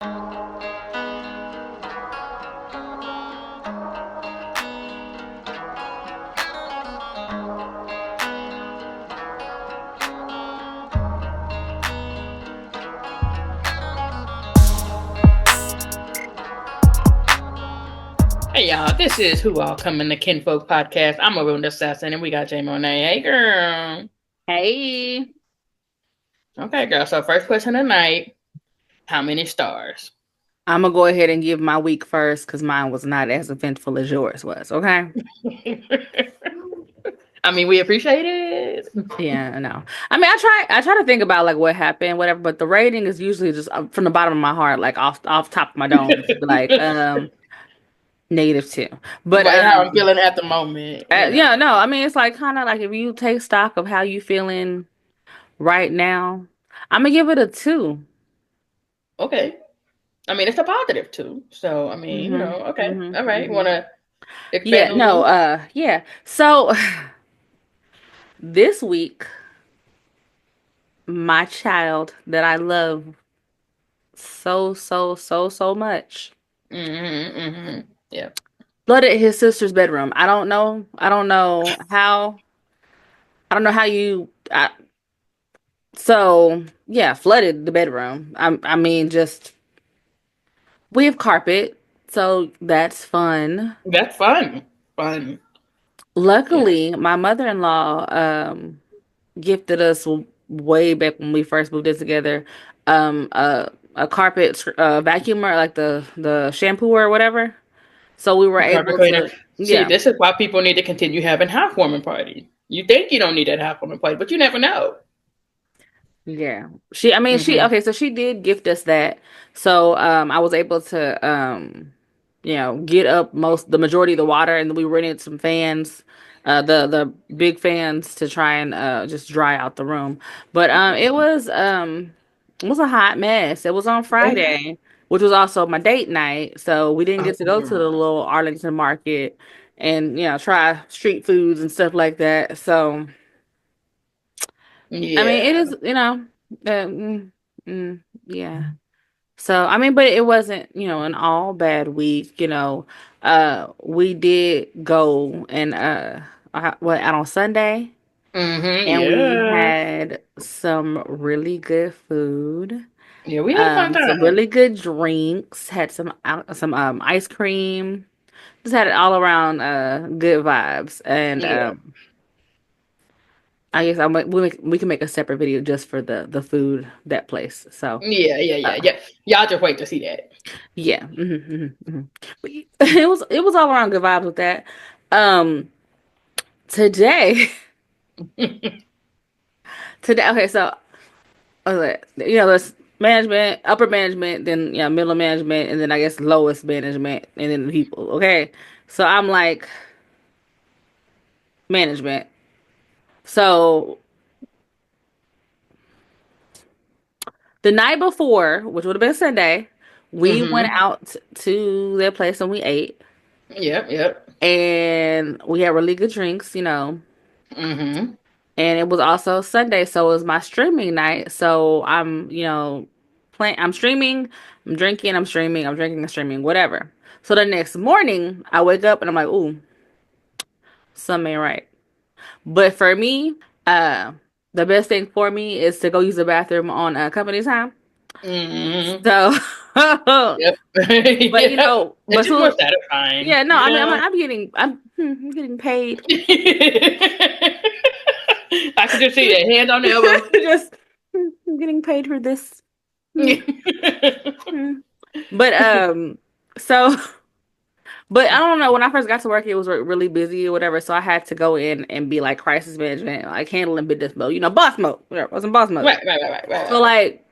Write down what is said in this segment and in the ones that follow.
Hey y'all, this is Who All Coming to Kinfolk podcast. I'm a Wound Assassin, and we got J Monet. Hey girl. Hey, Okay, girl. So first question tonight: how many stars? I'm gonna go ahead and give my week first because mine was not as eventful as yours was. Okay. I mean, we appreciate it. Yeah, no. I mean, I try to think about like what happened, whatever, but the rating is usually just from the bottom of my heart, like off top of my dome, just be like -2. But Right, how I'm feeling at the moment, yeah, no. I mean, it's like kind of like if you take stock of how you feeling right now, I'm gonna give it a 2. Okay. I mean, it's a positive too. So I mean, Mhm. okay, Mhm. all right. Want Mhm. to expand Yeah. a No. little? Yeah. So this week, my child that I love so much Yeah. flooded his sister's bedroom. I don't know how you so yeah, flooded the bedroom. I mean just we have carpet, so that's fun. That's fun. Fun. Yeah. Luckily, my mother-in-law gifted us way back when we first moved in together a carpet vacuumer, like the shampoo or whatever. So we were Carpet able cleaner. to, See, yeah. this is why people need to continue having housewarming party. You think you don't need that housewarming party, but you never know. Yeah. I mean, Hmm. okay, so she did gift us that. So, I was able to, get up the majority of the water, and then we rented some fans, the big fans to try and, just dry out the room. But, it was a hot mess. It was on Friday, which was also my date night. So we didn't Oh, get to go to the little Arlington market and, try street foods and stuff like that. So, I mean, it yeah. is, yeah. So, I mean, but it wasn't, an all bad week, we did go and, out on Sunday, and we Yeah. had some really good food, Yeah, we had a fun some time. really good drinks, had some ice cream, just had it all around, good vibes. And, Yeah. I guess we can make a separate video just for the food, that place. So, uh, Yeah. Y'all just wait to see that. yeah, But it was all around good vibes with that. Um, today, today. Okay, so there's management, upper management, then middle management, and then I guess lowest management, and then the people. Okay, so I'm like management. So the night before, which would have been Sunday, we went Hmm. out to their place and we ate. Yep. And we had really good drinks, Hmm. and it was also Sunday, so it was my streaming night. So I'm, playing, I'm streaming, I'm drinking, I'm streaming, I'm drinking, I'm streaming, whatever. So the next morning, I wake up and I'm like, ooh, something ain't right. But for me, uh, the best thing for me is to go use the bathroom on company time. Hmm. So, but Yep. Yep. It's but just more so satisfying, yeah, no, I mean, I'm getting paid. I can just see that hand on the elbow. Just I'm getting paid for this. Hmm, hmm. But so but I don't know. When I first got to work, it was really busy or whatever. So I had to go in and be like crisis management, like handling business mode, boss mode. Whatever, I was in boss mode. So Right. like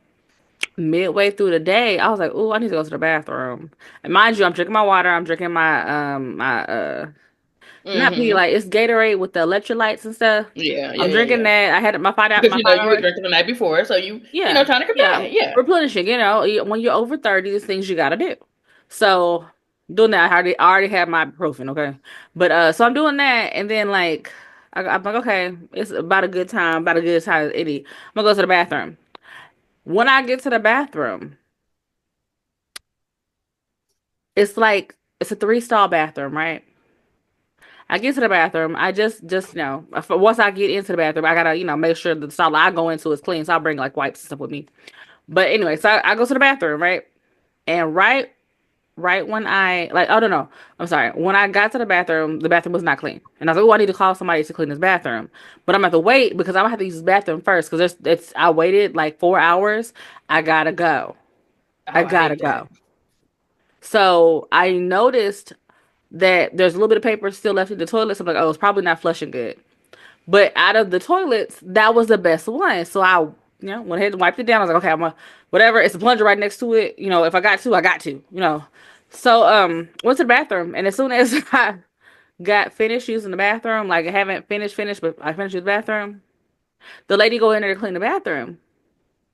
midway through the day, I was like, "Ooh, I need to go to the bathroom." And mind you, I'm drinking my water. I'm drinking my not Hmm. Pedialyte. It's Gatorade with the electrolytes and stuff. I'm drinking Yeah. that. I had my Because my you know five you were hour. drinking the night before, so you Yeah, trying to yeah. compare. Yeah. Replenishing, when you're over 30, there's things you gotta do. So doing that, I already had my ibuprofen, okay? But so I'm doing that, and then like I'm like, okay, it's about a good time as any. I'm gonna go to the bathroom. When I get to the bathroom, It's like it's a 3-stall bathroom, right? I get to the bathroom. I just once I get into the bathroom, I gotta make sure the stall I go into is clean. So I'll bring like wipes and stuff with me. But anyway, so I go to the bathroom, right? And right when I like, oh no, I'm sorry. When I got to the bathroom was not clean, and I was like, oh, I need to call somebody to clean this bathroom. But I'm gonna have to wait because I'm gonna have to use this bathroom first because I waited like 4 hours. I gotta go. I Oh, I gotta hate go. that. So I noticed that there's a little bit of paper still left in the toilet. So I'm like, oh, it's probably not flushing good. But out of the toilets, that was the best one. So I, went ahead and wiped it down. I was like, okay, I'm gonna, whatever. It's a plunger right next to it. If I got to, I got to. So went to the bathroom, and as soon as I got finished using the bathroom, like I haven't finished, but I finished the bathroom, the lady go in there to clean the bathroom,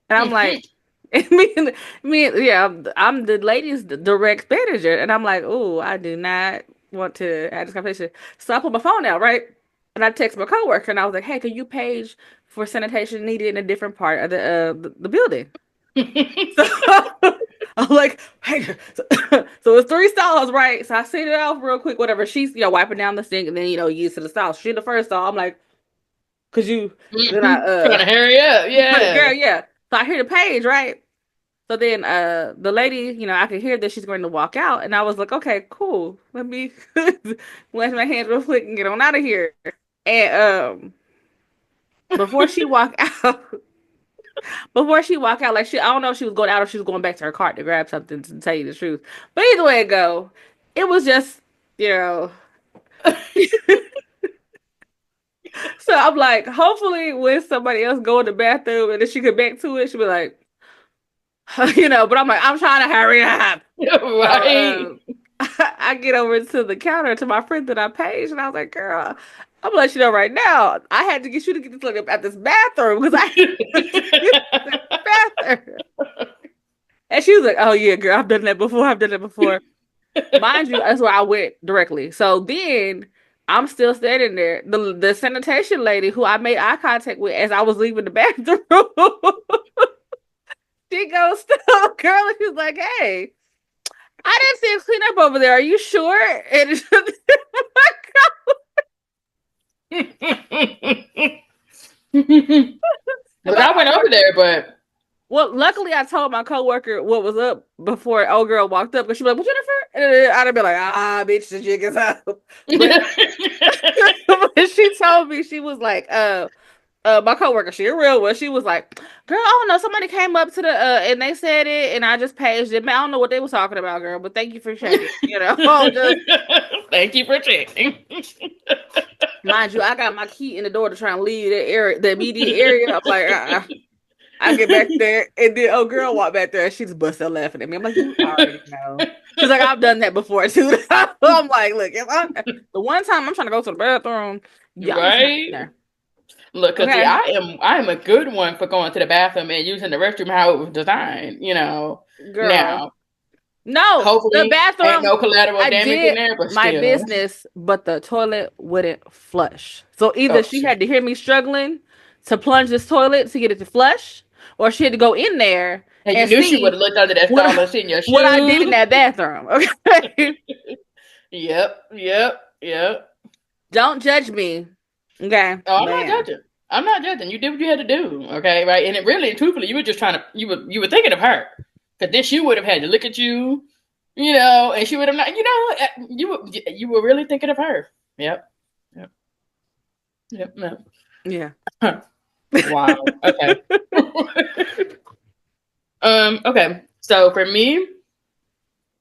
and I'm like, yeah, I'm the lady's direct manager, and I'm like, oh, I do not want to have this conversation. So I put my phone out, right? And I text my coworker, and I was like, hey, can you page for sanitation needed in a different part of the building? So I'm like, hey, so it's 3 stalls, right? So I sent it off real quick, whatever. She's wiping down the sink, and then use to the stall. She the first stall. I'm like, cause you then Trying to hurry up, yeah. girl, yeah. So I hear the page, right? So then the lady, I could hear that she's going to walk out, and I was like, okay, cool. Let me wash my hands real quick and get on out of here. And before she walked out, like I don't know if she was going out or she was going back to her cart to grab something, to tell you the truth. But either way it go, it was just, you know. So I'm like, hopefully when somebody else go in the bathroom and then she get back to it, she'll be like, but I'm like, I'm trying to hurry up. Right. So, I get over to the counter to my friend that I paged, and I was like, girl, I'm gonna let you know right now. I had to get you to get this look at this bathroom because I had to use this bathroom. And she was like, oh yeah, girl, I've done that before. I've done that before. Mind you, that's where I went directly. So then I'm still standing there. The sanitation lady who I made eye contact with as I was leaving the bathroom, she goes, still, girl, and she was like, hey, I didn't see a cleanup over there. Are you sure? And Because I went over there, but well, luckily I told my coworker what was up before old girl walked up because she was like, "Well, Jennifer," and I'd be like, bitch, the jig is up." But, but she told me she was like, my coworker, she a real one. She was like, "Girl, I don't know. Somebody came up to the and they said it, and I just paged it. Man, I don't know what they was talking about, girl, but thank you for checking. Just thank you for checking. mind you, I got my key in the door to try and leave the area, the immediate area. I'm like, I get back there, and then girl walked back there, and she just busted laughing at me. I'm like, you already know. She's like, I've done that before too. I'm like, look, the one time I'm trying to go to the bathroom, y'all just not in Right? there. Look, cause see, Okay, I am a good one for going to the bathroom and using the restroom how it was designed. girl. Now No, the hopefully ain't bathroom. no collateral I damage in did there, but my still. business, but the toilet wouldn't flush. So either Oh she shoot. had to hear me struggling to plunge this toilet to get it to flush, or she had to go in there And you and knew she would see have looked under that what stall and seen your what I did shoes. in that bathroom. Okay, Yep. don't judge me. Okay, Oh, I'm not man, judging. I'm not judging. You did what you had to do. Okay, right? And it really and truthfully, you were just trying to you were thinking of her. Because then she would have had to look at you, and she would have not, you were really thinking of her. Yep. Yep. Yep. yeah. Yep. Wow. Okay. Okay. So for me,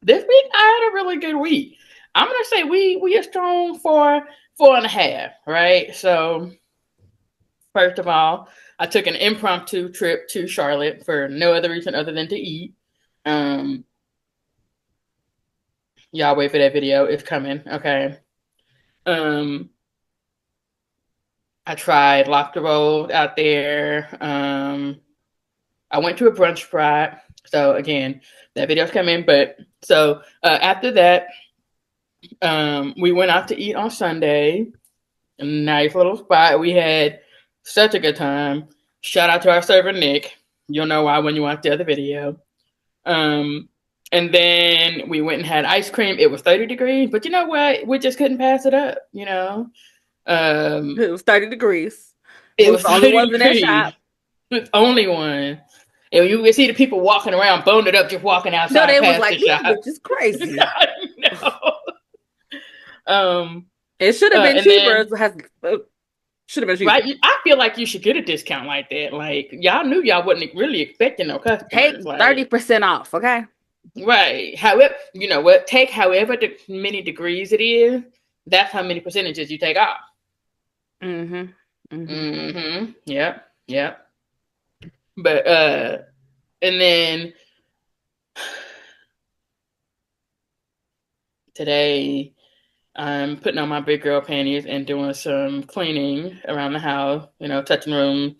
this week I had a really good week. I'm gonna say we are strong for 4.5, right? So first of all, I took an impromptu trip to Charlotte for no other reason other than to eat. Um, y'all wait for that video. It's coming. Okay. Um, I tried lobster rolls out there. I went to a brunch spot. So again, that video's coming. But so after that, we went out to eat on Sunday. A nice little spot. We had such a good time. Shout out to our server Nick. You'll know why when you watch the other video. Um, And then we went and had ice cream. It was 30 degrees, but you know what? We just couldn't pass it up, you know? It was 30 degrees. We It was was the only 30 ones in that degrees. shop. The only one. And you would see the people walking around, boned it up, just walking No, outside they was past the like, this shop. bitch is crazy. I know. Um, It should have been and cheaper. then It has should have been cheaper. right, I feel like you should get a discount like that. Like y'all knew y'all wasn't really expecting no customers. Take Like 30% off, okay? right, however, you know what? Take however many degrees it is. That's how many percentages you take off. Mm-hmm. Mm-hmm. Yep. Yep. But and then today I'm putting on my big girl panties and doing some cleaning around the house, you know, touching room,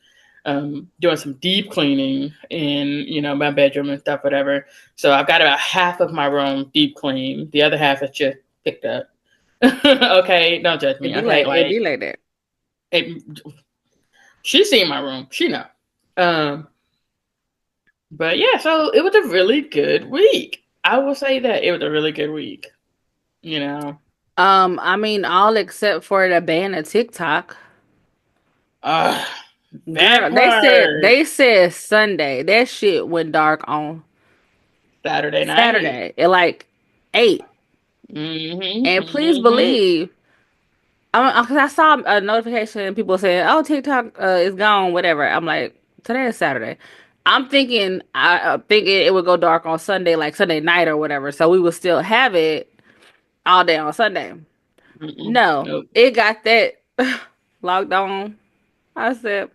doing some deep cleaning in, you know, my bedroom and stuff, whatever. So I've got about half of my room deep clean. The other half is just picked up. Okay, don't judge me. Okay, It like be like that. it, she's seen my room. She know. Um, but yeah, so it was a really good week. I will say that it was a really good week. You know, I mean, all except for the ban of TikTok. uh, that Girl, they said part they said Sunday. That shit went dark on Saturday night. Saturday at like 8. And please Hmm. believe, cause I saw a notification, people saying, "Oh, TikTok is gone," whatever. I'm like, today is Saturday. I'm thinking, thinking it would go dark on Sunday, like Sunday night or whatever, so we would still have it all day on Sunday. No, Nope. it got that locked on. I said,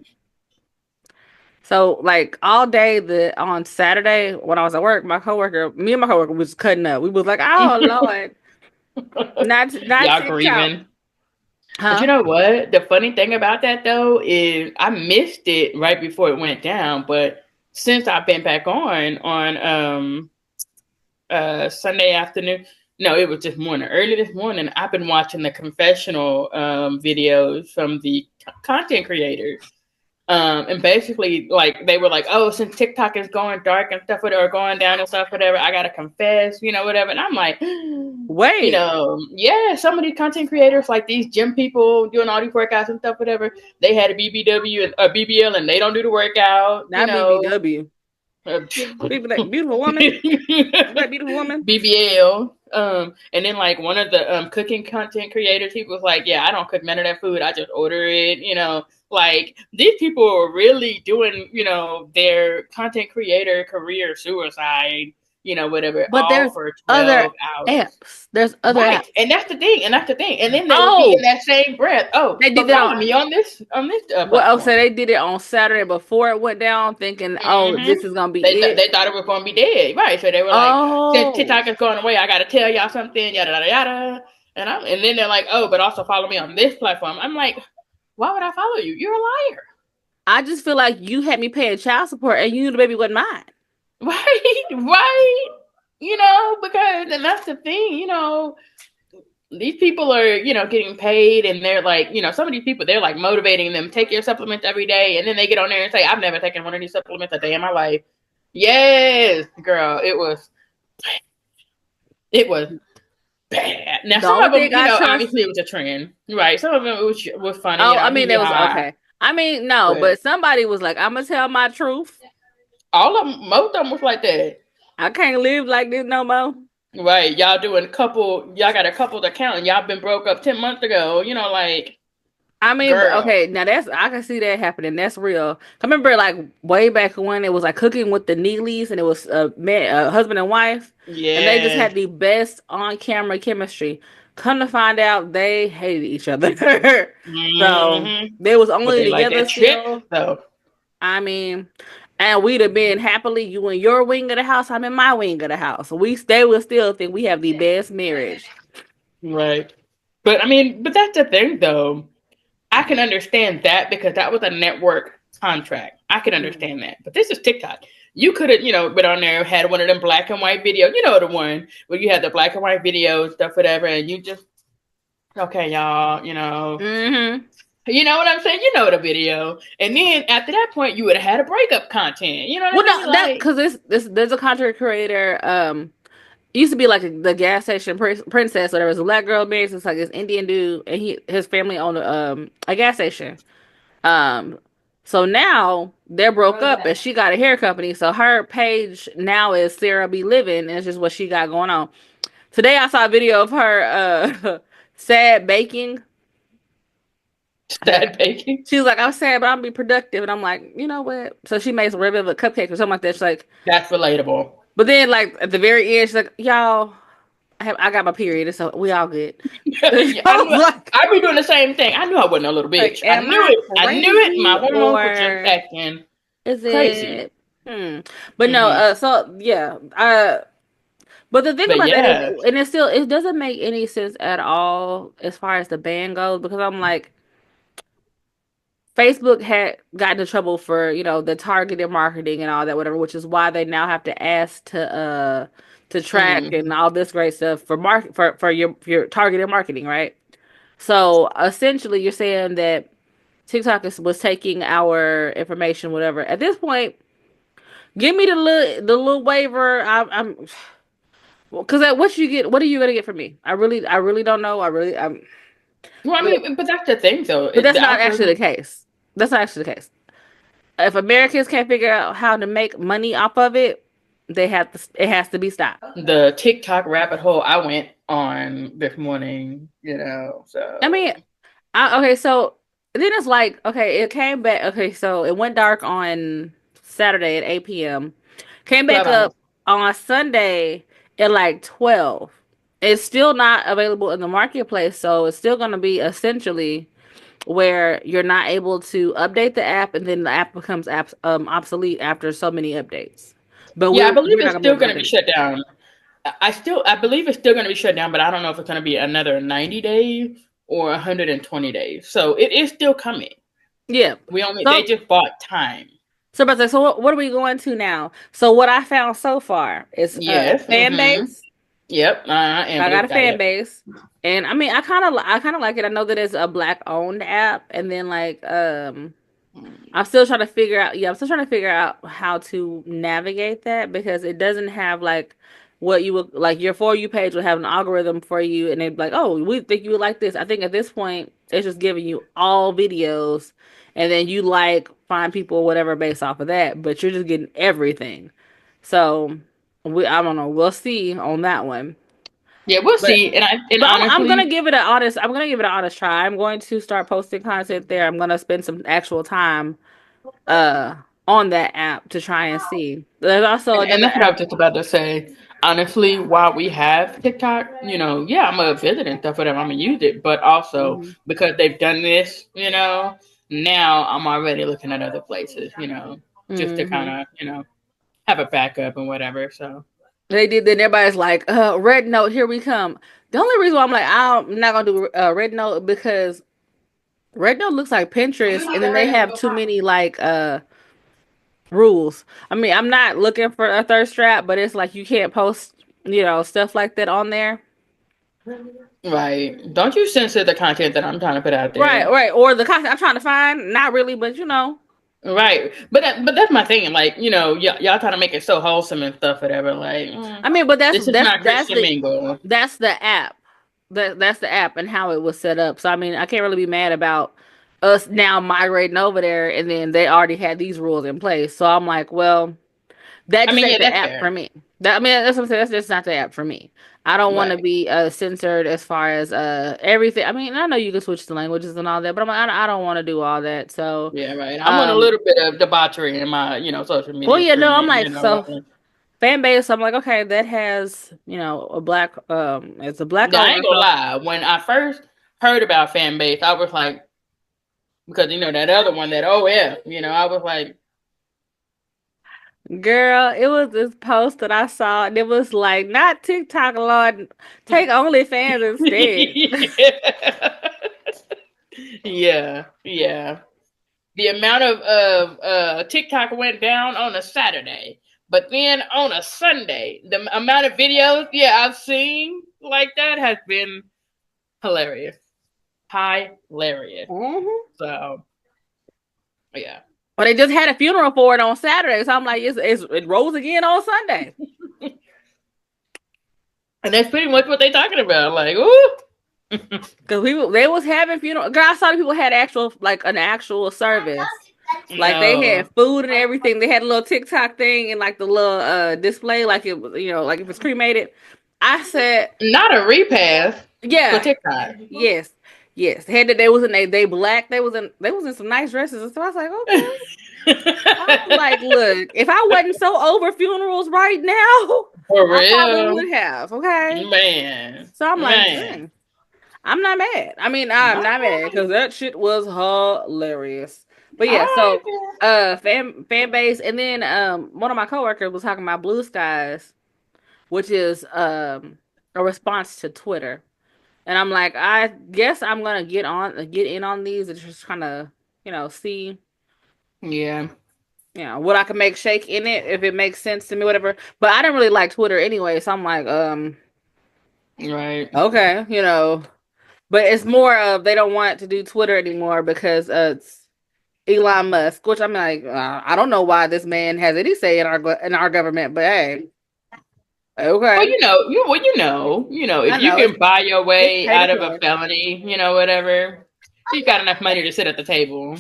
so like all day on Saturday when I was at work, me and my coworker was cutting up. We was like, "Oh Lord, not Y'all TikTok, grieving. But you huh?" know what? The funny thing about that though is I missed it right before it went down. But since I've been back on Sunday afternoon, no, it was this morning. Early this morning, I've been watching the confessional videos from the content creators. And basically, like they were like, "Oh, since TikTok is going dark and stuff, or going down and stuff, whatever, I gotta confess, you know, whatever." And I'm like, you Wait, know, yeah, some of these content creators, like these gym people doing all these workouts and stuff, whatever, they had a BBW and a BBL, and they don't do the workout, you not know. BBW. Uh, People that beautiful woman, that beautiful woman. BBL. And then like one of the cooking content creators, he was like, "Yeah, I don't cook none of that food. I just order it." You know, like these people are really doing, you know, their content creator career suicide. You know, whatever, But all there's for other 12 hours. apps. There's other Right, apps. and that's the thing, and that's the thing. And then they would be in Oh, that same breath. Oh, they did but that follow on. me on this Well, oh, so platform. they did it on Saturday before it went down, thinking, "Oh, Hmm. this is gonna be They it." thought it was going to be dead, right? So they were like, since Oh, TikTok is going away, I got to tell y'all something, yada yada yada. And then they're like, oh, but also follow me on this platform. I'm like, why would I follow you? You're a liar, I just feel like you had me paying child support, and you knew the baby wasn't mine. right? Right? You know, because and that's the thing. You know, these people are, you know, getting paid, and they're like, you know, some of these people, they're like motivating them, take your supplements every day, and then they get on there and say, I've never taken one of these supplements a day in my life. Yes, girl, it was bad. Now, The some only of them, thing you I know, trust. obviously it was a trend, right? Some of them was funny, you Oh, know, I mean, hee it was haw. okay. I mean, no, But but somebody was like, "I'm gonna tell my truth. all of them, most of them was like that, I can't live like this no more." right? Y'all got a couple account, and y'all been broke up 10 months ago. You know, like I mean, girl, okay, now that's I can see that happening. That's real. I remember like way back when it was like cooking with the Neelys, and it was a man, a husband and wife, and they just yes. had the best on camera chemistry. Come to find out, they hated each other. So Hmm. they was But only they like together that trip still. though, I mean, and we'd have been happily, you in your wing of the house, I'm in my wing of the house. They will still think we have the best marriage. right? But I mean, but that's the thing though. I can understand that because that was a network contract. I can Mm. understand that. But this is TikTok. You could have, you know, been on there, had one of them black and white videos. You know the one where you had the black and white videos, stuff, whatever, and you just okay, y'all, Mm-hmm. you know what I'm saying? You know the video. And then after that point you would have had a breakup content. You know what I Well, mean? no, that Like because this there's a content creator. it used to be like the gas station princess. So there was a black girl married to like this Indian dude, and his family owned a gas station. Um, so now they're broke up, and she got a hair company. So her page now is Sarah B Living, and it's just what she got going on. Today I saw a video of her sad baking. Sad baking. She was like, I'm sad, but I'm be productive. And I'm like, you know what? So she makes a little bit of a cupcake or something like that. She's like, That's relatable. but then like at the very end, she's like, y'all, I got my period, so we all good. So Yeah, I was like, I'd be doing the same thing. I knew I wasn't a little bitch. I am knew I it. I knew it. My crazy hormones were just or acting is crazy. it? But no, Hmm. so yeah, but the thing But about that is, yeah, and it doesn't make any sense at all as far as the ban goes because I'm like, Facebook had gotten in trouble for, the targeted marketing and all that, whatever, which is why they now have to ask to track mm, and all this great stuff for your targeted marketing, right? So essentially you're saying that TikTok was taking our information, whatever. At this point, give me the little waiver. I'm because what are you gonna get from me? I really don't know. well, I but mean, but that's the thing, though. but that's The not actually the algorithm, case. That's not actually the case. If Americans can't figure out how to make money off of it, it has to be stopped. the TikTok rabbit hole I went on this morning, I mean, so okay, so then it's like, okay, it came back. Okay, so it went dark on Saturday at 8 p.m. Came back Clubhouse. up on Sunday at like 12. It's still not available in the marketplace, so it's still going to be essentially where you're not able to update the app, and then the app becomes obsolete after so many updates. But Yeah, I believe we're not it's gonna be still able going to to be update. shut down. I believe it's still going to be shut down, but I don't know if it's going to be another 90 days or 120 days. So it is still coming. Yeah. They So just bought time. but so what are we going to now? So what I found so far is Yes. fan Mm-hmm. base. Yep. And I got Blue a Sky. fan Yep. base. And I mean I kind of like it. I know that it's a black owned app, and then like I'm still trying to figure out. Yeah, I'm still trying to figure out how to navigate that because it doesn't have like what you would like. Your For You page would have an algorithm for you, and they'd be like, "Oh, we think you would like this." I think at this point, it's just giving you all videos, and then you like find people or whatever based off of that. But you're just getting everything. So I don't know. We'll see on that one. Yeah, we'll But see. And I'm gonna honestly, give it an honest. I'm gonna give it an honest try. I'm going to start posting content there. I'm gonna spend some actual time uh on that app to try and see. There's also and another that's what I app. was just about to say. Honestly, while we have TikTok, yeah, I'm gonna visit and stuff, whatever. I'm gonna use it, but also Mhm. because they've done this, now I'm already looking at other places, just to kind Mhm. of, have a backup and whatever. So They did. Then everybody's like, Red Note, here we come." The only reason why I'm like, I'm not gonna do Red Note because Red Note looks like Pinterest, and then they have too many like rules. I mean, I'm not looking for a thirst trap, but it's like you can't post, stuff like that on there. right, don't you censor the content that I'm trying to put out Right, there? right. Or the content I'm trying to find, not really, but you know. Right, but that's my thing. Like, y'all trying to make it so wholesome and stuff, whatever. Like, I mean, but that's this is that's not that's Christian the Mingle. that's the app. That's the app and how it was set up. So I mean, I can't really be mad about us now migrating over there, and then they already had these rules in place. So I'm like, well, that I just mean, ain't yeah, the that's app fair. for me. That I mean, that's what I'm saying. That's just not the app for me. I don't want to Right. be censored as far as everything. I mean, I know you can switch the languages and all that, but I don't want to do all that. So, Yeah, right. I want a um, little bit of debauchery in my, social well, media yeah, no, I'm streaming, like, so fan base. I'm like, okay, that has a black it's a black Yeah, I ain't owner. gonna So, lie. When I first heard about fan base, I was like, because that other one, that OF, I was like, girl, it was this post that I saw, and it was like, not TikTok, Lord, take OnlyFans instead. yeah, yeah. The amount of TikTok went down on a Saturday, but then on a Sunday, the amount of videos, yeah, I've seen like that has been hilarious, hilarious. hmm So yeah, But they just had a funeral for it on Saturday, so I'm like, it rose again on Sunday. And that's pretty much what they talking about. Like, ooh. Because they was having funeral. Girl, I saw the people had actual like an actual service. Like they No. had food and everything. They had a little TikTok thing and like the little display, like it was, like if it's cremated. I said, Not a repast for yeah, TikTok. yes, yes. Had that they was in they black. They was in some nice dresses and so I was like, okay. I was like, look, if I wasn't so over funerals right now, For I probably real. would have. Okay. Man. So I'm like, Man. dang. I'm not mad. I mean, I'm not mad because that shit was hilarious. But All yeah, right. so fan base, and then one of my coworkers was talking about Blue Skies, which is a response to Twitter, and I'm like, I guess I'm gonna get in on these and just kind of see Yeah. what I can make shake in it if it makes sense to me, whatever. But I didn't really like Twitter anyway, so I'm like, Right. okay, But it's more of they don't want to do Twitter anymore because it's Elon Musk, which I'm like, I don't know why this man has any say in our government, but hey, Well, okay, if I you know can buy your it's way pay to out of a play. felony, whatever, you got enough money to sit at the table.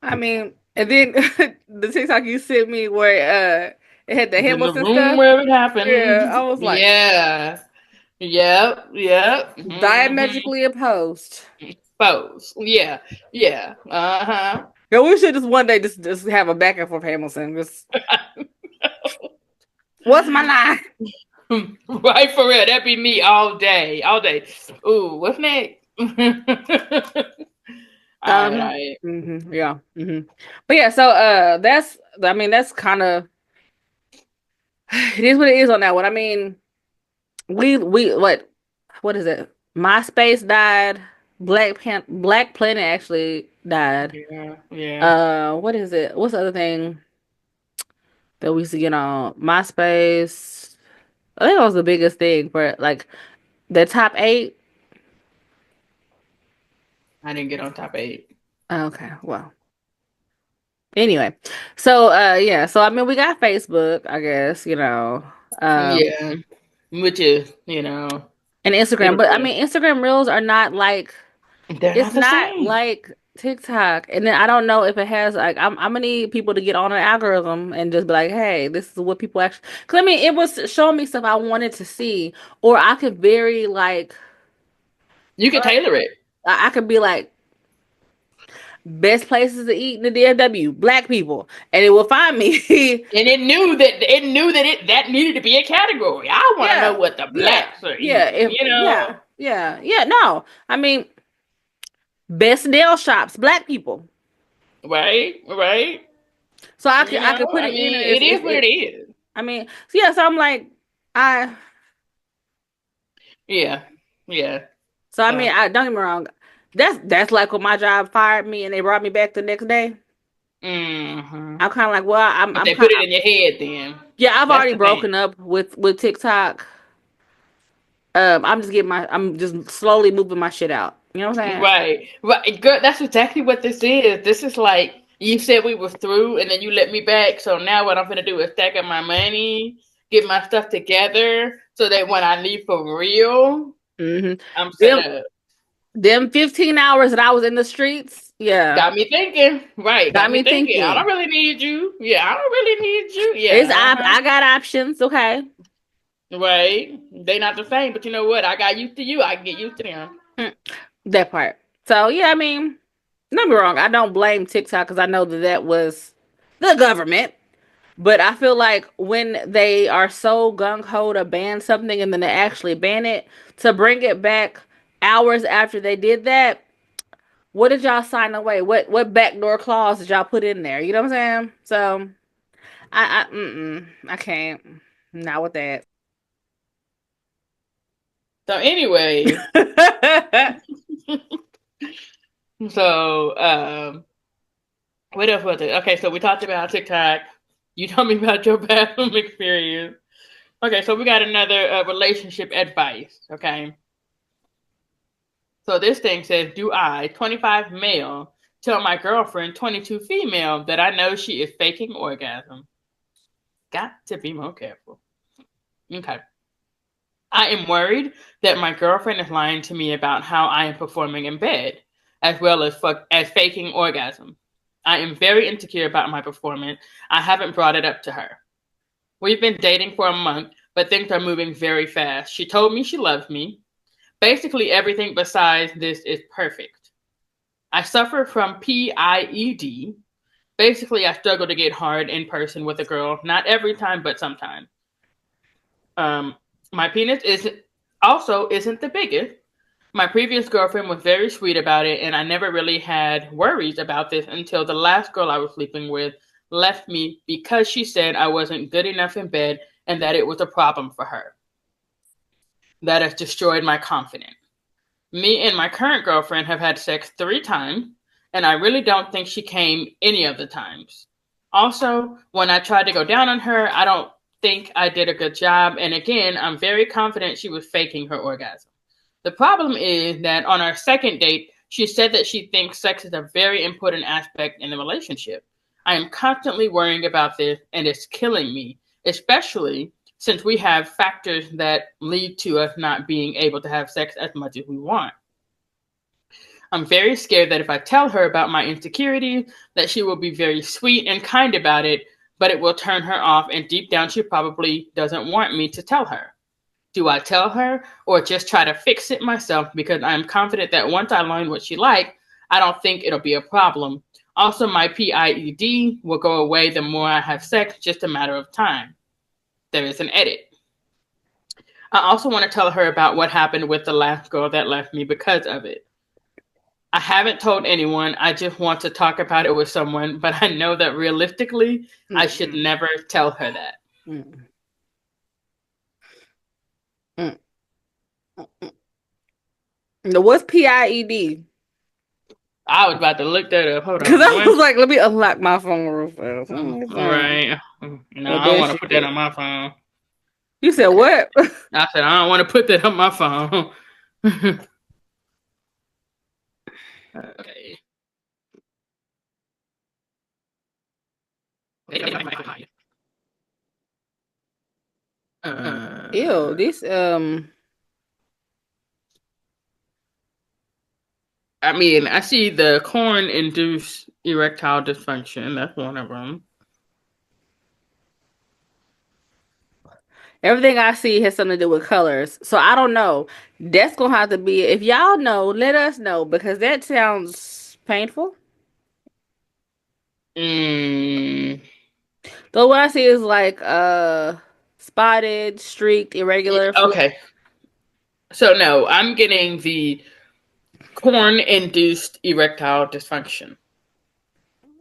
I mean, and then the TikTok you sent me where it had the In the Hamilton room stuff. where it Yeah, happened. I was like Yeah. Yep. Yep. diametrically opposed. Foes. Yeah. Yeah. Uh Girl, we should just one day just have a back and forth Hamilton. Just what's my line? huh. Right, for real. That'd be me all day. All day. Ooh, what's next? All right. All right. Yeah. But yeah, so that's I mean that's kind of it is what it is on that one. I mean, we what is it? MySpace died. Black Planet actually died. Yeah. Yeah. What is it? What's the other thing that we used to get on MySpace? I think that was the biggest thing for like the top eight. I didn't get on top eight. Okay, well, anyway, so yeah, so I mean, we got Facebook, I guess, um, Yeah. Which is, and Instagram, it'll but I do. mean, Instagram Reels are not like They're it's not the not same. like TikTok, and then I don't know if it has like I'm gonna need people to get on an algorithm and just be like, hey, this is what people actually. Because I mean, it was showing me stuff I wanted to see, or I could very like You can tailor it. I could be like best places to eat in the DFW, black people, and it will find me. And it needed to be a category. I want to know Yeah, what the yeah, blacks are yeah, eating, yeah. No, I mean best nail shops, black people. Right? Right? So I could put I it in mean, as it if is what it. it is. I mean, so yeah. So I'm like, I. Yeah. Yeah. So I So, mean, I don't get me wrong. That's like when my job fired me and they brought me back the next day. hmm I'm kind of like, well, I'm But I'm they kind put it of in your head then. yeah. I've That's already the thing. broken up with TikTok. I'm just slowly moving my shit out. You know what I'm saying? Right. Right. Girl, that's exactly what this is. This is like you said we were through and then you let me back. So now what I'm gonna do is stack up my money, get my stuff together so that when I leave for real, hmm I'm set Them up. them 15 hours that I was in the streets, yeah, Got me thinking. Right. got Got me me thinking. I don't thinking. really need you. Yeah, I don't really need you. It's Yeah, uh-huh. I got options, okay. Right. They not the same, but you know what? I got used to you. I can get used to them. Mm, that part. So yeah, I mean, don't get me wrong. I don't blame TikTok because I know that was the government. But I feel like when they are so gung ho to ban something and then they actually ban it, to bring it back hours after they did that, what did y'all sign away? What backdoor clause did y'all put in there? You know what I'm saying? So I can't. Not with that. So anyway, so what else was it? Okay, so we talked about TikTok. You told me about your bathroom experience. Okay, so we got another relationship advice. Okay, so this thing says, "Do I, 25 male, tell my girlfriend, 22 female, that I know she is faking orgasm? Got to be more careful." Okay, I am worried that my girlfriend is lying to me about how I am performing in bed, as well as faking orgasm. I am very insecure about my performance. I haven't brought it up to her. We've been dating for a month, but things are moving very fast. She told me she loves me. Basically, everything besides this is perfect. I suffer from P.I.E.D. Basically, I struggle to get hard in person with a girl. Not every time, but sometimes. Um, my penis isn't the biggest. My previous girlfriend was very sweet about it, and I never really had worries about this until the last girl I was sleeping with left me because she said I wasn't good enough in bed and that it was a problem for her. That has destroyed my confidence. Me and my current girlfriend have had sex 3 times, and I really don't think she came any of the times. Also, when I tried to go down on her, I don't think I did a good job, and again, I'm very confident she was faking her orgasm. The problem is that on our second date, she said that she thinks sex is a very important aspect in the relationship. I am constantly worrying about this, and it's killing me, especially since we have factors that lead to us not being able to have sex as much as we want. I'm very scared that if I tell her about my insecurities, that she will be very sweet and kind about it, but it will turn her off, and deep down she probably doesn't want me to tell her. Do I tell her or just try to fix it myself because I'm confident that once I learn what she likes, I don't think it'll be a problem. Also, my P.I.E.D. will go away the more I have sex, just a matter of time. There is an edit. I also want to tell her about what happened with the last girl that left me because of it. I haven't told anyone. I just want to talk about it with someone, but I know that realistically, I should never tell her that. What's P.I.E.D.? I was about to look that up. Hold Because on. I was like, let me unlock my phone real fast. Right. No, What I don't that want to shit put that is. on my phone. You said what? I said I don't want to put that on my phone. Okay. Ew, this I mean, I see the corn-induced erectile dysfunction. That's one of them. everything I see has something to do with colors. So I don't know. That's gonna have to be, if y'all know, let us know because that sounds painful. Mm, Though what I see is like spotted, streaked, irregular. okay. So no, I'm getting the corn-induced erectile dysfunction.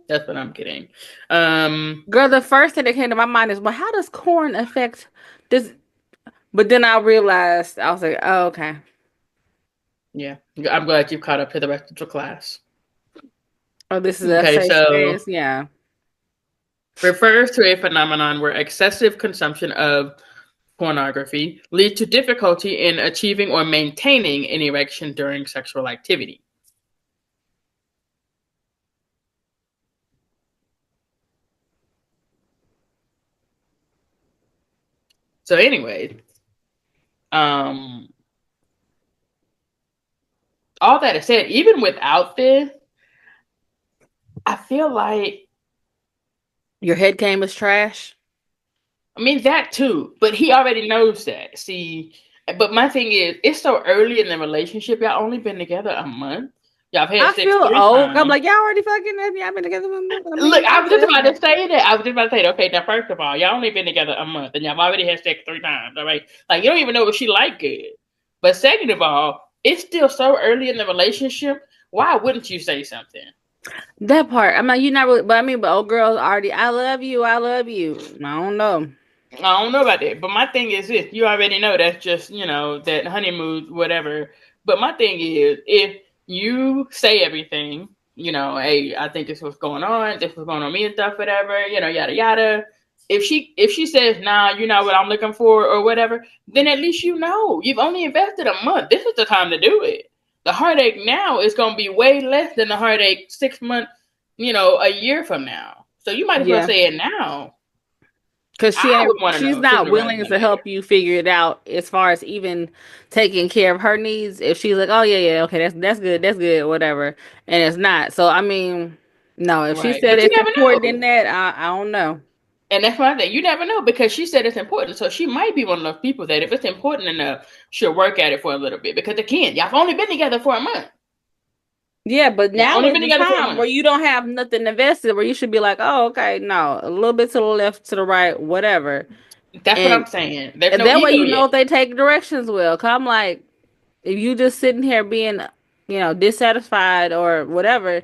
That's what I'm getting. Girl, the first thing that came to my mind is, well, how does corn affect this? But then I realized, I was like, oh, okay. Yeah, I'm glad you caught up to the rest of the class. Oh, this is a Okay, safe so space. Yeah. refers to a phenomenon where excessive consumption of pornography leads to difficulty in achieving or maintaining an erection during sexual activity. So, anyway, um, all that is said, even without this, I feel like, Your head game is trash. I mean, that too, but he already knows that. See, but my thing is, it's so early in the relationship. Y'all only been together a month. Y'all have I had sex feel three old. I'm times. like, y'all already fucking have y'all been together for a month? I Look, mean, I I was just guess. about to say that. I was just about to say, okay, now first of all, y'all only been together a month, and y'all already had sex 3 times. All right, like you don't even know if she like good. But second of all, it's still so early in the relationship. Why wouldn't you say something? That part. I'm like, you're not really, but I mean, but old girls already, I love you. I love you. I don't know. I don't know about that, but my thing is this: you already know that's just that honeymoon, whatever. But my thing is, if you say everything, hey, I think this was going on, this was going on me and stuff, whatever, yada yada. If she says, nah, you're not what I'm looking for or whatever, then at least you've only invested a month. This is the time to do it. The heartache now is going to be way less than the heartache 6 months, a year from now. So you might as well Yeah. say it now. Because I would want to she's know not sooner rather willing than to later. help you figure it out as far as even taking care of her needs. If she's like, oh yeah, yeah, okay, that's good, whatever, and it's not. So I mean, no, if she Right. said But you it's never important in know. that, I don't know. And that's why I think you never know because she said it's important. So she might be one of those people that if it's important enough, she'll work at it for a little bit. Because again, y'all have only been together for a month. Yeah, but Y'all now only is been the together for a time where month. you don't have nothing invested, where you should be like, oh, okay, no, a little bit to the left, to the right, whatever, That's what I'm and saying. There's and no that way ego you know yet. if they take directions well. Cause I'm like, if you just sitting here being, dissatisfied or whatever,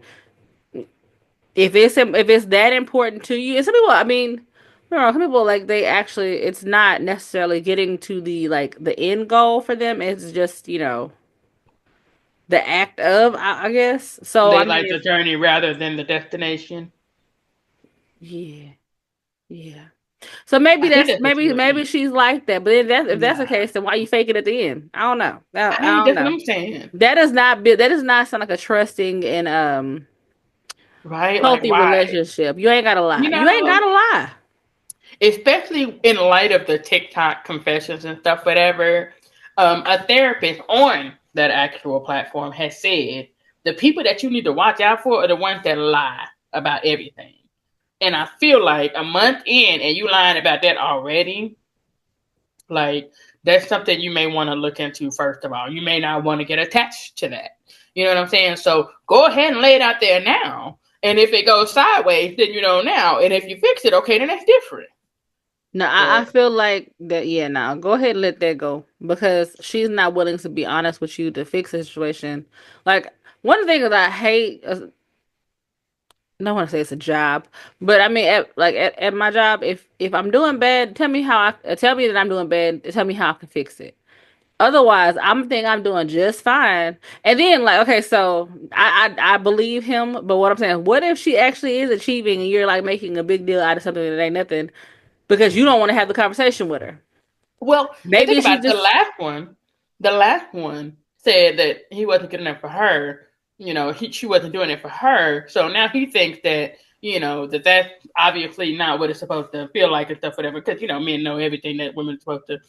if it's that important to you, and some people, I mean, some people like they actually, it's not necessarily getting to the end goal for them. It's just the act of, I guess. So I They mean, like the if journey rather than the destination. yeah, yeah. So maybe I think that's that's what you maybe mean. she's like that. But if that's the Nah. case, then why you fake it at the end? I don't know. I I mean, don't that's what know. I'm saying. That does not sound like a trusting and Right? Like, healthy why? relationship. You ain't gotta lie. You You ain't know, gotta lie. especially in light of the TikTok confessions and stuff, whatever, a therapist on that actual platform has said the people that you need to watch out for are the ones that lie about everything. And I feel like a month in and you lying about that already, like that's something you may want to look into first of all. You may not want to get attached to that. You know what I'm saying? So go ahead and lay it out there now. And if it goes sideways, then you know now. And if you fix it, okay, then that's different. No, I But feel like that. Yeah, now go ahead and let that go because she's not willing to be honest with you to fix the situation. Like one of the things that I hate, I don't want to say it's a job, but I mean, at my job, if I'm doing bad, tell me that I'm doing bad. Tell me how I can fix it. Otherwise, I'm think I'm doing just fine. And then like, okay, so I believe him, but what I'm saying, what if she actually is achieving and you're like making a big deal out of something that ain't nothing because you don't want to have the conversation with her? well, but think Maybe about she it. just The last one said that he wasn't good enough for her. She wasn't doing it for her. So now he thinks that that's obviously not what it's supposed to feel like and stuff, whatever. Because men know everything that women are supposed to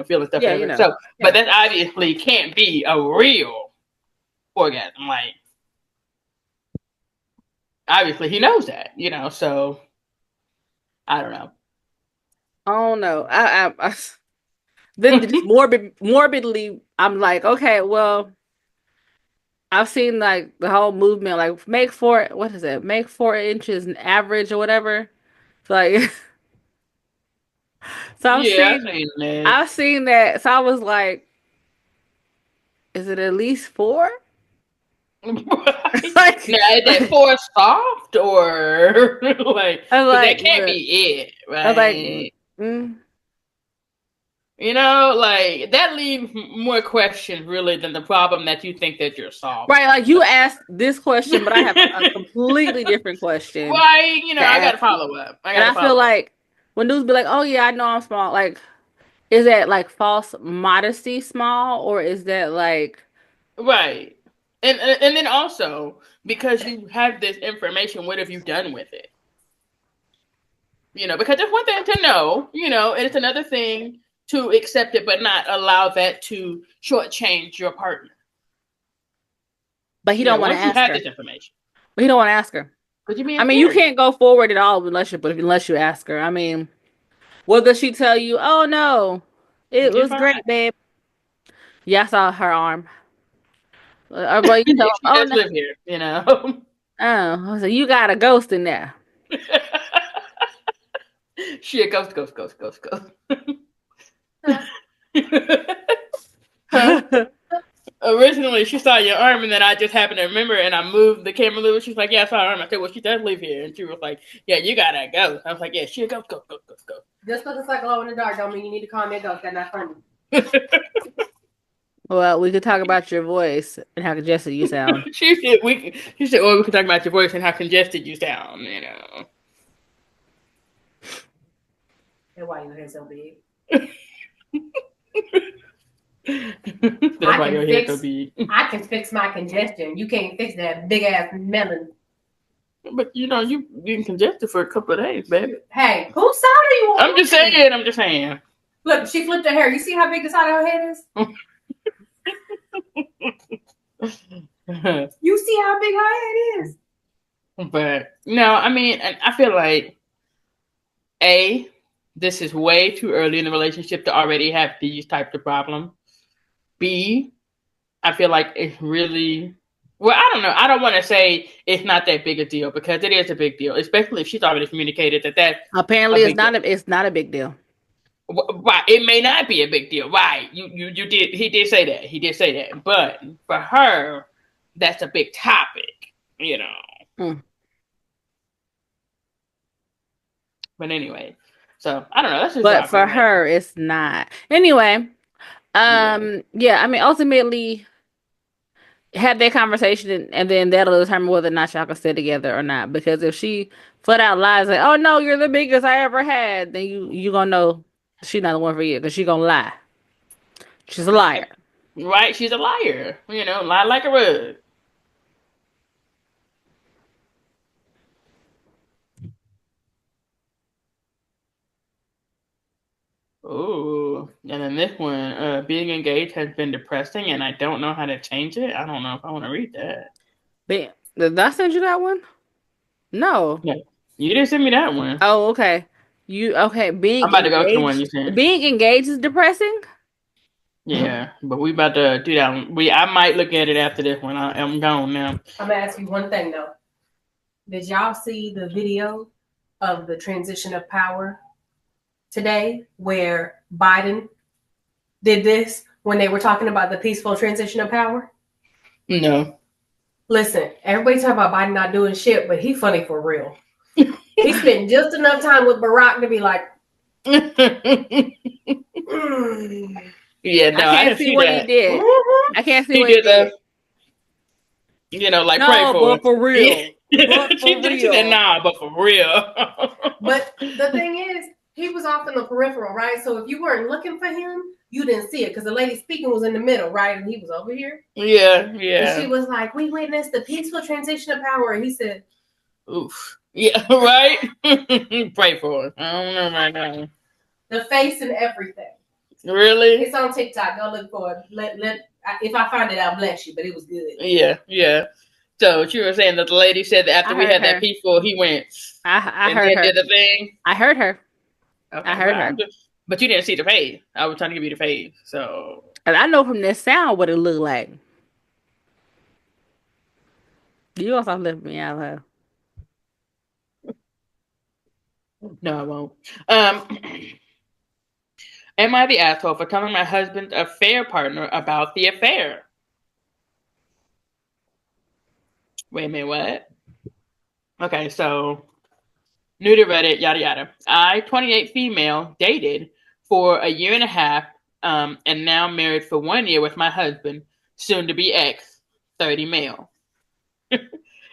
feel and stuff, yeah, whatever. So, but yeah. that obviously can't be a real orgasm. Like obviously he knows that. So I don't know. I don't know. Then just morbidly, I'm like, okay, well, I've seen like the whole movement, like what is it? Make 4 inches an average or whatever. So like, so Yeah, I've seen that. I've seen that. So I was like, is it at least four? Right. Like, Now, is that for soft or like, I was because that like, can't look, be it, I was like, right? mm. Like that leaves more questions really than the problem that you think that you're solving. Right, like So, you asked this question, but I have a completely different question right? to I got to ask you. follow up. I got And to I feel follow up. like when dudes be like, "Oh yeah, I know I'm small," like, is that like false modesty small, or is that like, Right. And then also because you have this information, what have you done with it? Because it's one thing to know, and it's another thing to accept it, but not allow that to shortchange your partner. but he don't want to Once you ask have her, this information, but he don't want to ask her. because you're I being mean, you serious. can't go forward at all unless you ask her. I mean, what does she tell you? Oh no, it You're was fine. great, babe. Yeah, I saw her arm. Or well, you tell him, She oh does no, live here. oh, I was like, you got a ghost in there. She a ghost, ghost, ghost, ghost, ghost. Huh? Originally, she saw your arm, and then I just happened to remember, and I moved the camera a little. She's like, "Yeah, I saw her arm." I said, "Well, she does live here," and she was like, "Yeah, you gotta go." I was like, "Yeah, she a ghost, ghost, ghost, ghost, ghost." Just because it's like glow in the dark don't mean you need to call me a ghost. That's not funny. Well, we could talk about your voice and how congested you sound. She said, "Oh, we can talk about your voice and how congested you sound." And why your hair so big? That's why your hair's so big. I can fix my congestion. You can't fix that big ass melon. But you've been congested for a couple of days, baby. Hey, whose side are you on? I'm just saying. Look, she flipped her hair. You see how big the side of her head is? You see how big her head is? But no, I mean, I feel like this is way too early in the relationship to already have these types of problems. B, I feel like it's really I don't know. I don't want to say it's not that big a deal because it is a big deal, especially if she's already communicated that. Apparently, it's not a big deal. Why it may not be a big deal. Right? You did. He did say that. But for her, that's a big topic. But anyway, so I don't know. That's just. But for her, it's not. Anyway, yeah. I mean, ultimately, have that conversation, and then that'll determine whether or not y'all can stay together or not. Because if she flat out lies like, "Oh no, you're the biggest I ever had," then you gonna know she's not the one for you because she gonna lie. She's a liar. Right? She's a liar. Lie like a rug. Oh, and then this one, being engaged has been depressing, and I don't know how to change it. I don't know if I want to read that. Did I send you that one? No. Yeah. You didn't send me that one. Oh, okay. Being I'm about to go to the one you sent. Being engaged is depressing? Yeah, but we about to do that one. I might look at it after this one. I'm gone now. I'm gonna ask you one thing though. Did y'all see the video of the transition of power today where Biden did this when they were talking about the peaceful transition of power? No. Listen, everybody talking about Biden not doing shit, but he funny for real. He spent just enough time with Barack to be like, Yeah, no, I can't see what he did. I can't see what he did. Like pray for but for real. She said, nah, but for real. But the thing is, he was off in the peripheral, right? So if you weren't looking for him, you didn't see it because the lady speaking was in the middle, right? And he was over here. Yeah. And she was like, we witnessed the peaceful transition of power. And he said, oof. Yeah, right? Pray for it. I don't know right now. The face and everything. Really? It's on TikTok. Go look for it. If I find it, I'll bless you. But it was good. Yeah. So you were saying that the lady said that after we had that peaceful, he went. I heard her. Did the thing. I heard her. Okay, I heard her. But you didn't see the face. I was trying to give you the face. So. And I know from this sound what it looked like. You gonna stop lifting me out, huh? No, I won't. Am I the asshole for telling my husband's affair partner about the affair? Wait a minute, what? Okay, so new to Reddit, yada yada. I, 28 female, dated for a year and a half, and now married for 1 year with my husband, soon to be ex, 30 male.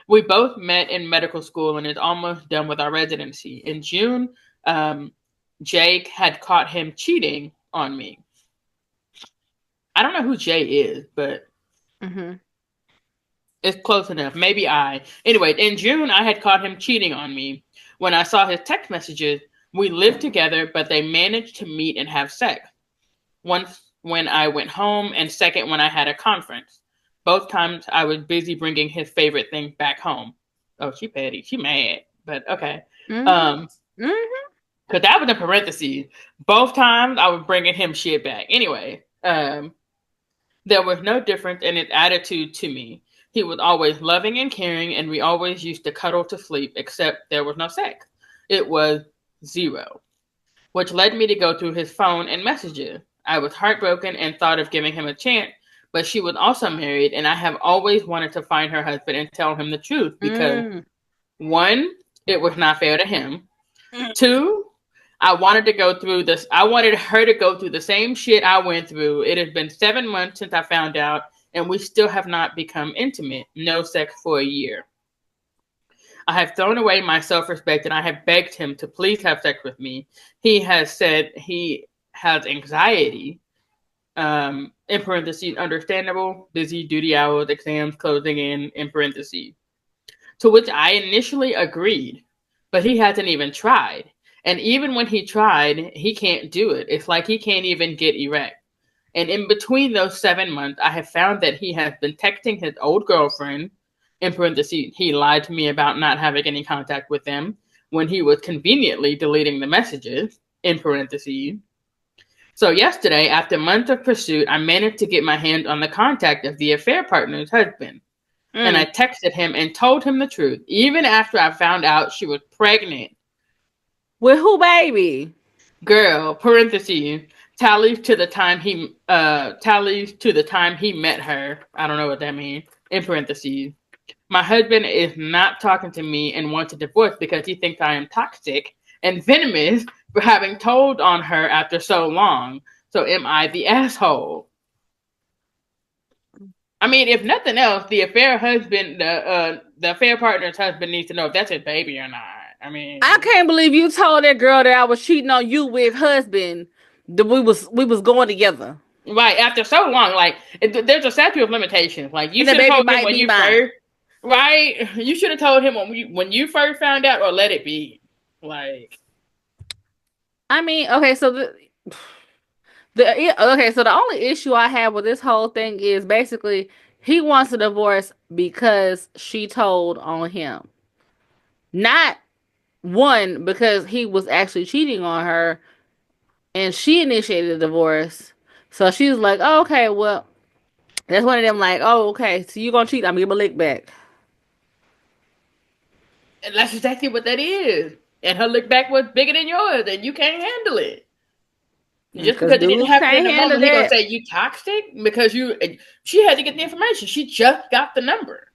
We both met in medical school and is almost done with our residency. In June, Jake had caught him cheating on me. I don't know who Jay is, but it's close enough. Maybe I. Anyway, in June, I had caught him cheating on me. When I saw his text messages, we lived together, but they managed to meet and have sex. Once when I went home, and second when I had a conference. Both times I was busy bringing his favorite thing back home. Oh, she petty. She mad, but okay. Because that was in parentheses. Both times I was bringing him shit back. Anyway, there was no difference in his attitude to me. He was always loving and caring, and we always used to cuddle to sleep, except there was no sex. It was 0, which led me to go through his phone and messages. I was heartbroken and thought of giving him a chance, but she was also married, and I have always wanted to find her husband and tell him the truth because 1, it was not fair to him. 2, I wanted her to go through the same shit I went through. It has been 7 months since I found out, and we still have not become intimate. No sex for a year. I have thrown away my self-respect, and I have begged him to please have sex with me. He has said he has anxiety. In parentheses, understandable, busy, duty hours, exams closing in parentheses. to which I initially agreed, but he hasn't even tried. And even when he tried, he can't do it. It's like he can't even get erect. And in between those 7 months, I have found that he has been texting his old girlfriend. In parentheses, he lied to me about not having any contact with them when he was conveniently deleting the messages. In parentheses. So yesterday, after months of pursuit, I managed to get my hands on the contact of the affair partner's husband. And I texted him and told him the truth, even after I found out she was pregnant. With who, baby? Girl, parentheses, tallies to the time he met her. I don't know what that means. In parentheses. My husband is not talking to me and wants a divorce because he thinks I am toxic and venomous for having told on her after so long. So am I the asshole? I mean, if nothing else, the affair partner's husband needs to know if that's his baby or not. I mean, I can't believe you told that girl that I was cheating on you with husband that we was going together. right after so long, like there's a statute of limitations. Like you And the should have baby told him might when be you mine. first, right? You should have told him when you first found out, or let it be. Like, I mean, okay, so so the only issue I have with this whole thing is basically he wants a divorce because she told on him. Not one because he was actually cheating on her and she initiated the divorce. So she was like, oh, okay, well, that's one of them like, oh, okay, so you gonna cheat, I'm gonna give a lick back. and that's exactly what that is. And her look back was bigger than yours, and you can't handle it. Just Because because it didn't dudes happen in can't the handle moment, he gonna that. say you toxic because she had to get the information. She just got the number.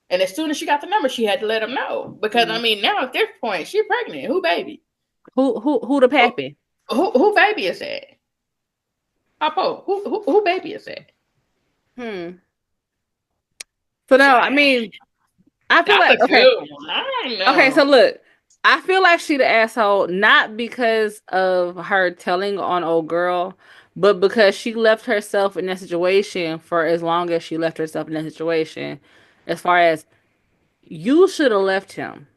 And as soon as she got the number, she had to let him know. Because I mean, now at this point, she's pregnant. Who baby? Who the pappy? Who baby is that? Apo, who baby is that? So no, I mean, I feel That's like a okay. good one. I don't know. Okay, so look, I feel like she the asshole not because of her telling on old girl, but because she left herself in that situation for as long as she left herself in that situation. As far as you should have left him,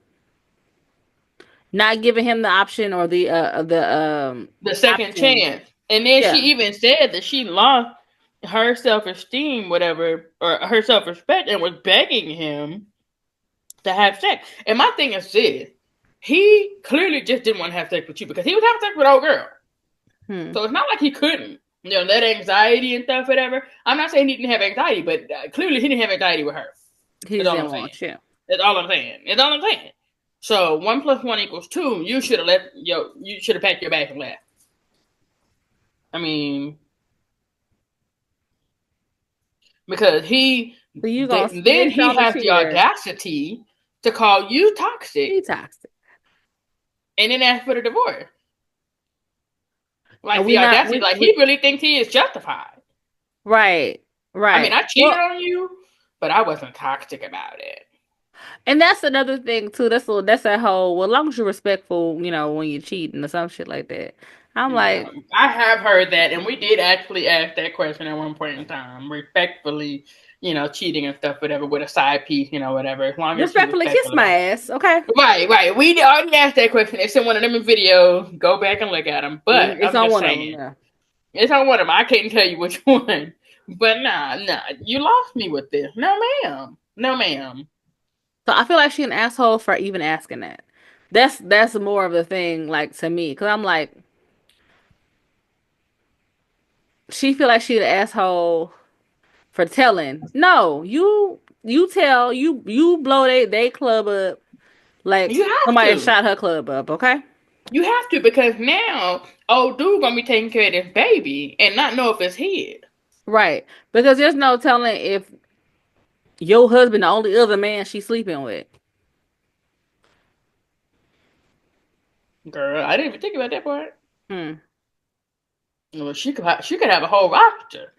not giving him the option or The second option. chance. And then she Yeah, even said that she lost her self esteem, whatever, or her self respect, and was begging him to have sex. And my thing is this: he clearly just didn't want to have sex with you because he was having sex with old girl. So it's not like he couldn't, that anxiety and stuff, whatever. I'm not saying he didn't have anxiety, but clearly he didn't have anxiety with her. he That's just all I'm didn't saying. want you. That's all I'm saying. That's all I'm saying. So 1 + 1 = 2. You should have you should have packed your bag and left. I mean, because So you gonna then snitch he on the has the cheater? audacity to call you toxic He toxic. and then ask for the divorce. Like And the we not audacity, like he really thinks he is justified. right. I mean, I cheated Well, on you, but I wasn't toxic about it. and that's another thing too. That's that whole. Well, as long as you're respectful, when you cheating or some shit like that. I'm Yeah, like, I have heard that, and we did actually ask that question at one point in time, respectfully, cheating and stuff, whatever, with a side piece, whatever, as long as you respectfully kiss respectful my about it. ass, okay? Right. We already asked that question. It's in one of them videos. Go back and look at them. But It's I'm on just one of them. saying, Yeah. it's on one of them. I can't tell you which one. But nah, you lost me with this. No, ma'am. So I feel like she an asshole for even asking that. That's more of the thing, like to me, because I'm like, she feel like she an asshole for telling. No, you tell you blow they club up like You have somebody to. shot her club up, okay? You have to because now old dude gonna be taking care of this baby and not know if it's his. Right. Because there's no telling if your husband the only other man she's sleeping with. Girl, I didn't even think about that part. Hmm. Well, she could have a whole roster.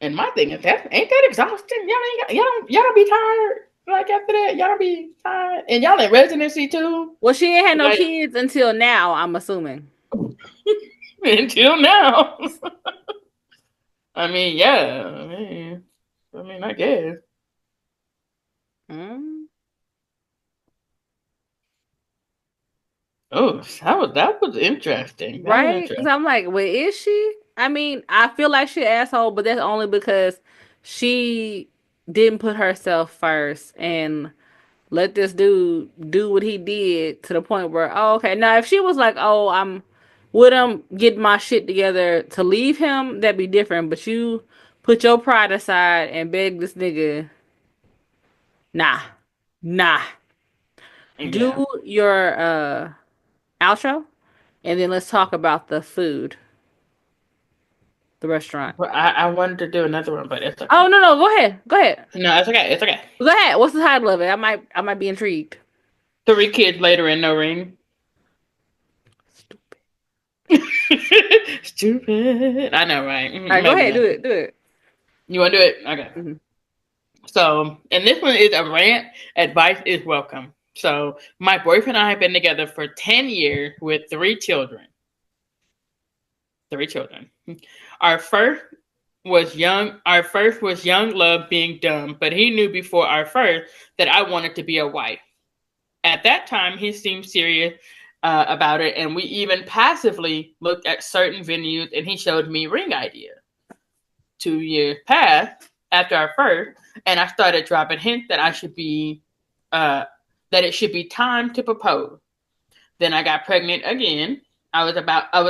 And my thing is that ain't that exhausting? Y'all don't be tired like after that. Y'all don't be tired, and y'all in residency too. Well, she ain't had no Like kids until now, I'm assuming. until now. I mean, yeah. I mean, I guess. Hmm. Oh, that was interesting. That was Right? Because interesting. I'm like, wait, is she? I mean, I feel like she asshole, but that's only because she didn't put herself first and let this dude do what he did to the point where, oh, okay. Now, if she was like, oh, I'm with him, getting my shit together to leave him, that'd be different. But you put your pride aside and beg this nigga, nah, nah. Yeah. Do your outro, and then let's talk about the food, the restaurant. Well, I wanted to do another one, but it's Oh okay. no, no, go ahead, go ahead, No, it's okay. It's okay. go ahead. What's the title of it? I might be intrigued. 3 kids later and no ring. Stupid. Stupid. I know, right? All right, go Maybe ahead, not. do it, do it. You want to do it? Okay. Mm-hmm. So, and this one is a rant. Advice is welcome. So, my boyfriend and I have been together for 10 years with 3 children. 3 children. Our first was young. Our first was young love being dumb, but he knew before our first that I wanted to be a wife. At that time, he seemed serious about it, and we even passively looked at certain venues, and he showed me ring ideas. 2 years passed after our first, and I started dropping hints that uh, that it should be time to propose. Then I got pregnant again. I was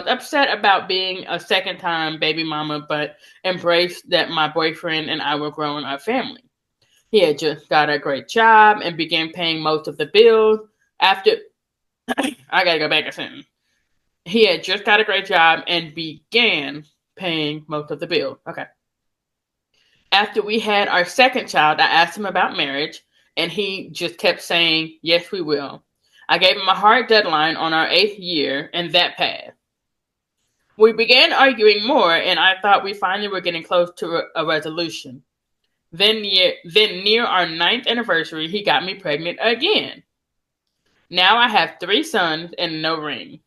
upset about being a second time baby mama, but embraced that my boyfriend and I were growing our family. He had just got a great job and began paying most of the bills. After I gotta go back a sentence. He had just got a great job and began paying most of the bills. Okay. After we had our second child, I asked him about marriage, and he just kept saying, "Yes, we will." I gave him a hard deadline on our 8th year, and that passed. We began arguing more, and I thought we finally were getting close to a resolution. Then near our ninth anniversary, he got me pregnant again. Now I have 3 sons and no ring.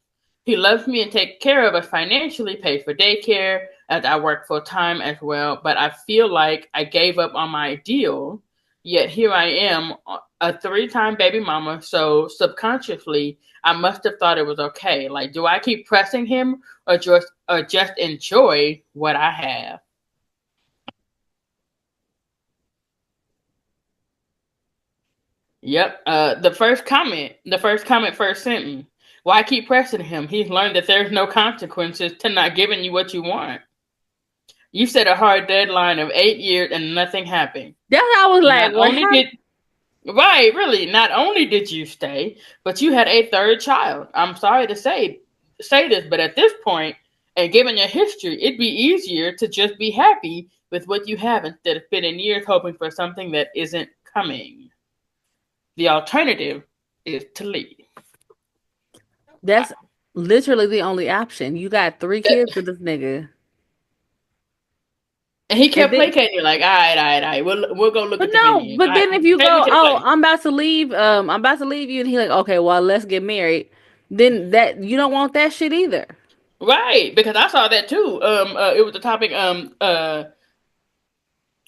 He loves me and takes care of us financially, pays for daycare, as I work full time as well, but I feel like I gave up on my ideal. Yet here I am, a 3 time baby mama, so subconsciously I must have thought it was okay. Like, do I keep pressing him or just enjoy what I have? Yep. The first comment, first sentence. Why keep pressing him? He's learned that there's no consequences to not giving you what you want. You set a hard deadline of 8 years and nothing happened. That's how I was like, Not what only happened? did Right, really, not only did you stay, but you had a third child. I'm sorry to say this, but at this point, and given your history, it'd be easier to just be happy with what you have instead of spending years hoping for something that isn't coming. The alternative is to leave. That's literally the only option. You got 3 kids with this nigga, And he and kept then placating you like, all right, all right, all right. We'll go look but at the no, venue. but All right, then if you take me go, to the oh, place. I'm about to leave you, and he like, okay, well, let's get married. Then that you don't want that shit either. Right, because I saw that too. It was the topic. What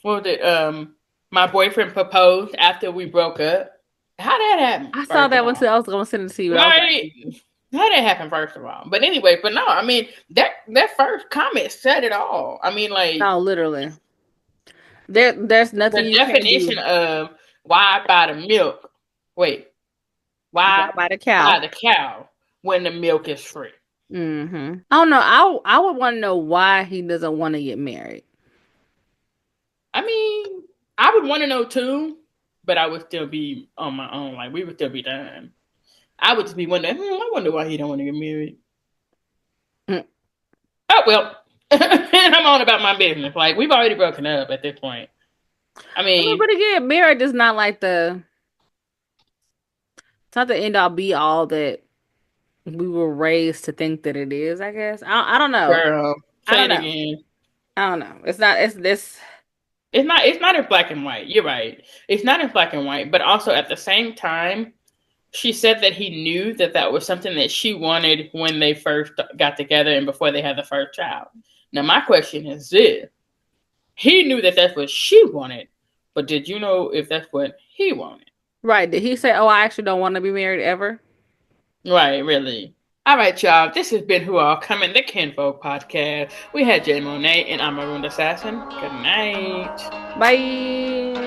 was it? My boyfriend proposed after we broke up. How did that happen? I saw First of that one too. all, I was gonna send it to you, but I was like, right? How did that happen? First of all, but anyway, but no, I mean that first comment said it all. I mean, like no, literally, there's nothing the you can't definition do. of why buy the milk. Wait, Why why buy the buy cow? the cow when the milk is free? I don't know. I would want to know why he doesn't want to get married. I mean, I would want to know too, but I would still be on my own. Like we would still be done. I would just be wondering. I wonder why he don't want to get married. Mm. Oh well, and I'm on about my business. Like we've already broken up at this point. I I mean, mean, but again, marriage is not like it's not the end all be all that we were raised to think that it is. I guess I don't know. girl, I say don't it know. again. I don't know. It's not. It's this. It's not. It's not in black and white. You're right. It's not in black and white. But also at the same time, she said that he knew that that was something that she wanted when they first got together and before they had the first child. Now my question is this: he knew that that's what she wanted, but did you know if that's what he wanted? Right. Did he say, "Oh, I actually don't want to be married ever"? Right, really. All right, y'all. This has been Who All Coming, the Kinfolk Podcast. We had Jay Monet and I'm Maroon Assassin. Good night. Bye.